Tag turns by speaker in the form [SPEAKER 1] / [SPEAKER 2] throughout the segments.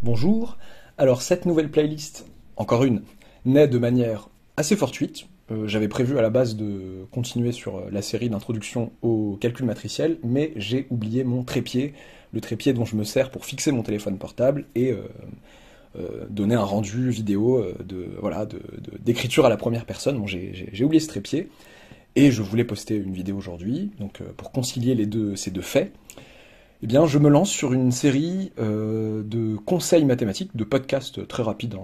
[SPEAKER 1] Bonjour, alors cette nouvelle playlist, encore une, naît de manière assez fortuite. J'avais prévu à la base de continuer sur la série d'introduction au calcul matriciel, mais j'ai oublié mon trépied, le trépied dont je me sers pour fixer mon téléphone portable et donner un rendu vidéo d'écriture à la première personne. Bon, j'ai oublié ce trépied, et je voulais poster une vidéo aujourd'hui, donc pour concilier ces deux faits. Eh bien, je me lance sur une série de conseils mathématiques, de podcasts très rapides,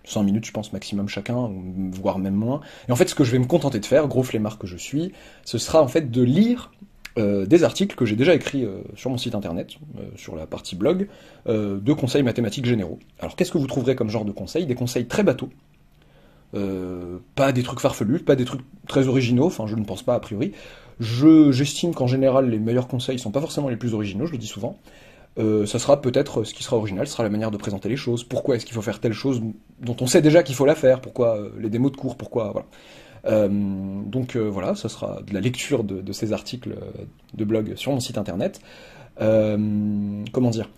[SPEAKER 1] 5 minutes je pense maximum chacun, voire même moins. Et en fait, ce que je vais me contenter de faire, gros flemmard que je suis, ce sera en fait de lire des articles que j'ai déjà écrits sur mon site internet, sur la partie blog, de conseils mathématiques généraux. Alors qu'est-ce que vous trouverez comme genre de conseils? Des conseils très bateaux, pas des trucs farfelus, pas des trucs très originaux, enfin je ne pense pas a priori. J'estime qu'en général les meilleurs conseils sont pas forcément les plus originaux, je le dis souvent. Ça sera peut-être ce qui sera original, ce sera la manière de présenter les choses. Pourquoi est-ce qu'il faut faire telle chose dont on sait déjà qu'il faut la faire? Pourquoi les démos de cours? Pourquoi voilà. Voilà, ça sera de la lecture de ces articles de blog sur mon site internet. Comment dire?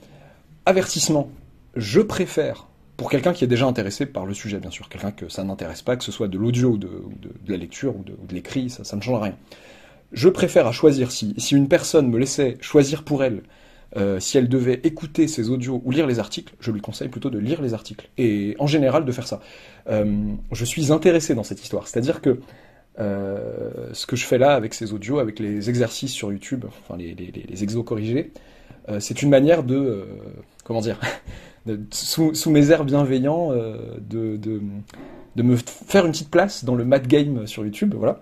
[SPEAKER 1] Avertissement, je préfère, pour quelqu'un qui est déjà intéressé par le sujet, bien sûr, quelqu'un que ça n'intéresse pas, que ce soit de l'audio ou de la lecture ou de l'écrit, ça ne change rien. Je préfère à choisir, si une personne me laissait choisir pour elle, si elle devait écouter ses audios ou lire les articles, je lui conseille plutôt de lire les articles, et en général de faire ça. Je suis intéressé dans cette histoire, c'est-à-dire que ce que je fais là avec ces audios, avec les exercices sur YouTube, enfin les exos corrigés, c'est une manière de, comment dire, sous mes airs bienveillants, de me faire une petite place dans le math game sur YouTube, voilà,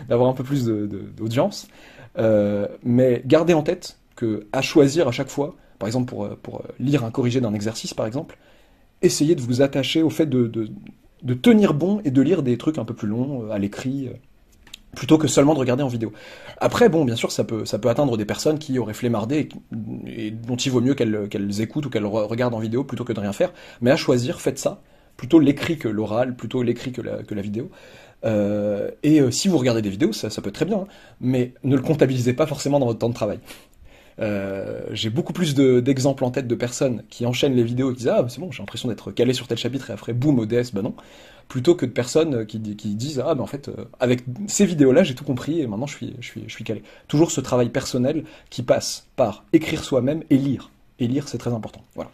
[SPEAKER 1] d'avoir un peu plus d'audience. Mais gardez en tête que à choisir à chaque fois, par exemple pour lire un corrigé d'un exercice par exemple, essayez de vous attacher au fait de tenir bon et de lire des trucs un peu plus longs à l'écrit, plutôt que seulement de regarder en vidéo. Après, bon, bien sûr, ça peut atteindre des personnes qui auraient flemmardé et dont il vaut mieux qu'elles écoutent ou qu'elles regardent en vidéo plutôt que de rien faire. Mais à choisir, faites ça. Plutôt l'écrit que l'oral, plutôt l'écrit que la vidéo. Si vous regardez des vidéos, ça peut être très bien, hein, mais ne le comptabilisez pas forcément dans votre temps de travail. J'ai beaucoup plus d'exemples en tête de personnes qui enchaînent les vidéos et qui disent «Ah, c'est bon, j'ai l'impression d'être calé sur tel chapitre» et après, boum, ODS, bah non. Plutôt que de personnes qui disent «Ah, mais en fait, avec ces vidéos-là, j'ai tout compris et maintenant je suis calé». Toujours ce travail personnel qui passe par écrire soi-même et lire. Et lire, c'est très important. Voilà.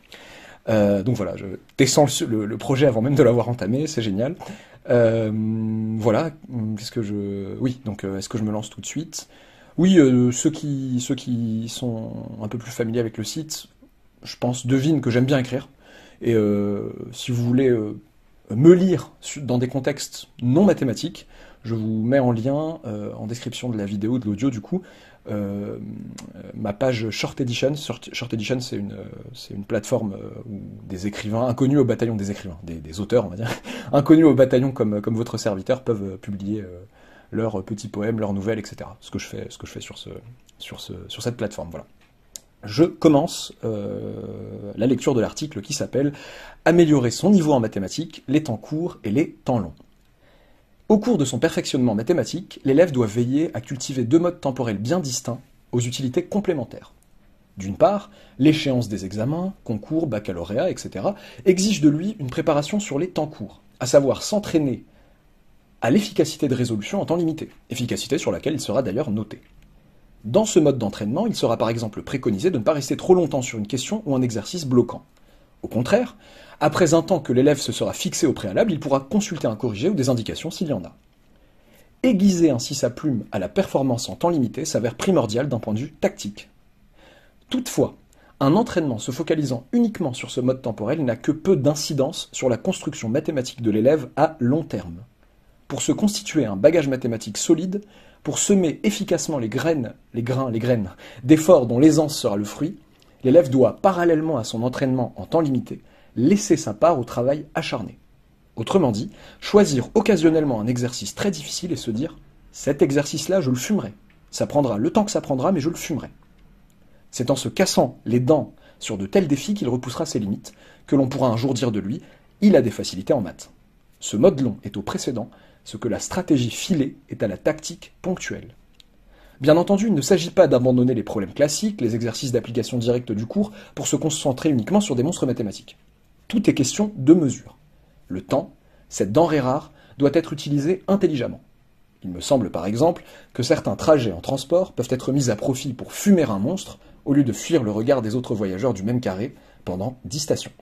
[SPEAKER 1] Donc voilà, je descends le projet avant même de l'avoir entamé, c'est génial. Voilà, Oui, donc est-ce que je me lance tout de suite? Oui, ceux qui sont un peu plus familiers avec le site, je pense, devinent que j'aime bien écrire. Et si vous voulez me lire dans des contextes non mathématiques, je vous mets en lien en description de la vidéo, de l'audio du coup, ma page Short Edition. Short Edition, c'est une plateforme où des écrivains, inconnus au bataillon des écrivains, des auteurs, on va dire, inconnus au bataillon comme votre serviteur, peuvent publier leurs petits poèmes, leurs nouvelles, etc. Ce que je fais sur cette plateforme, voilà. Je commence la lecture de l'article qui s'appelle « Améliorer son niveau en mathématiques, les temps courts et les temps longs ». Au cours de son perfectionnement mathématique, l'élève doit veiller à cultiver deux modes temporels bien distincts, aux utilités complémentaires. D'une part, l'échéance des examens, concours, baccalauréat, etc. exige de lui une préparation sur les temps courts, à savoir s'entraîner à l'efficacité de résolution en temps limité, efficacité sur laquelle il sera d'ailleurs noté. Dans ce mode d'entraînement, il sera par exemple préconisé de ne pas rester trop longtemps sur une question ou un exercice bloquant. Au contraire, après un temps que l'élève se sera fixé au préalable, il pourra consulter un corrigé ou des indications s'il y en a. Aiguiser ainsi sa plume à la performance en temps limité s'avère primordial d'un point de vue tactique. Toutefois, un entraînement se focalisant uniquement sur ce mode temporel n'a que peu d'incidence sur la construction mathématique de l'élève à long terme. Pour se constituer un bagage mathématique solide, pour semer efficacement les graines d'efforts dont l'aisance sera le fruit, l'élève doit, parallèlement à son entraînement en temps limité, laisser sa part au travail acharné. Autrement dit, choisir occasionnellement un exercice très difficile et se dire « cet exercice-là, je le fumerai. Ça prendra le temps que ça prendra, mais je le fumerai. » C'est en se cassant les dents sur de tels défis qu'il repoussera ses limites, que l'on pourra un jour dire de lui « il a des facilités en maths ». Ce mode long est au précédent, ce que la stratégie filée est à la tactique ponctuelle. Bien entendu, il ne s'agit pas d'abandonner les problèmes classiques, les exercices d'application directe du cours, pour se concentrer uniquement sur des monstres mathématiques. Tout est question de mesure. Le temps, cette denrée rare, doit être utilisé intelligemment. Il me semble par exemple que certains trajets en transport peuvent être mis à profit pour fumer un monstre, au lieu de fuir le regard des autres voyageurs du même carré pendant 10 stations.